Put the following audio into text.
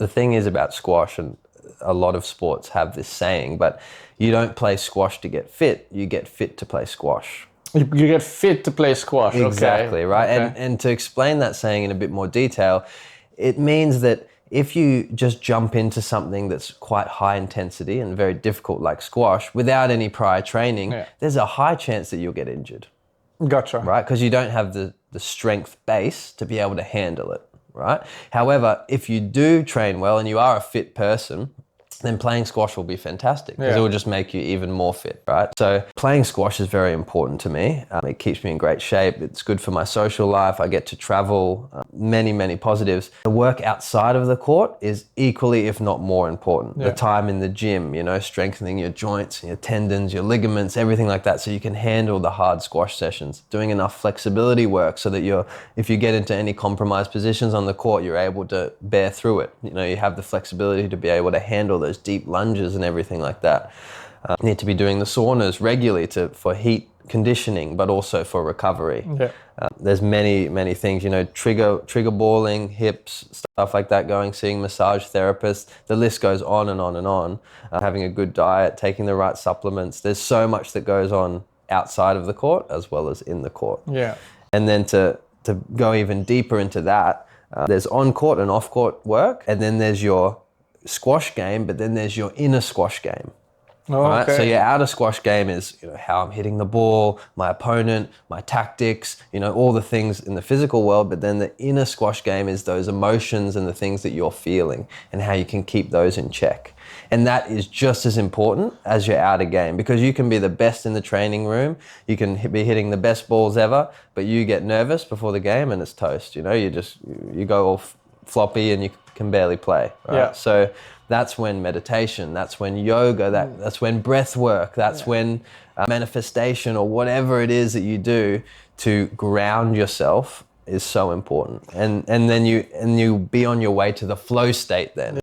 The thing is about squash, and a lot of sports have this saying, but you don't play squash to get fit, you get fit to play squash. You get fit to play squash. Exactly, okay. right? Okay. And to explain that saying in a bit more detail, it means that if you just jump into something that's quite high intensity and very difficult like squash without any prior training, there's a high chance that you'll get injured. Gotcha. Right? Because you don't have the strength base to be able to handle it, right? However, if you do train well and you are a fit person, then playing squash will be fantastic because it will just make you even more fit, right? So playing squash is very important to me. It keeps me in great shape. It's good for my social life. I get to travel, many, many positives. The work outside of the court is equally, if not more important. The time in the gym, you know, strengthening your joints, your tendons, your ligaments, everything like that, so you can handle the hard squash sessions. Doing enough flexibility work so that if you get into any compromised positions on the court, you're able to bear through it. You know, you have the flexibility to be able to handle those deep lunges and everything like that. You need to be doing the saunas regularly for heat conditioning, but also for recovery. There's many things, you know, trigger balling, hips, stuff like that, seeing massage therapists. The list goes on and on and on. Having a good diet, taking the right supplements. There's so much that goes on outside of the court as well as in the court. And then to go even deeper into that, there's on-court and off-court work, and then there's your squash game, but then there's your inner squash game. Right? So your outer squash game is, you know, how I'm hitting the ball, my opponent, my tactics, you know, all the things in the physical world. But then the inner squash game is those emotions and the things that you're feeling and how you can keep those in check. And that is just as important as your outer game, because you can be the best in the training room, you can be hitting the best balls ever, but you get nervous before the game and it's toast. You know, you go all floppy and you can barely play, right? So that's when meditation, that's when yoga, that's when breath work, that's when manifestation or whatever it is that you do to ground yourself is so important. And then you be on your way to the flow state then.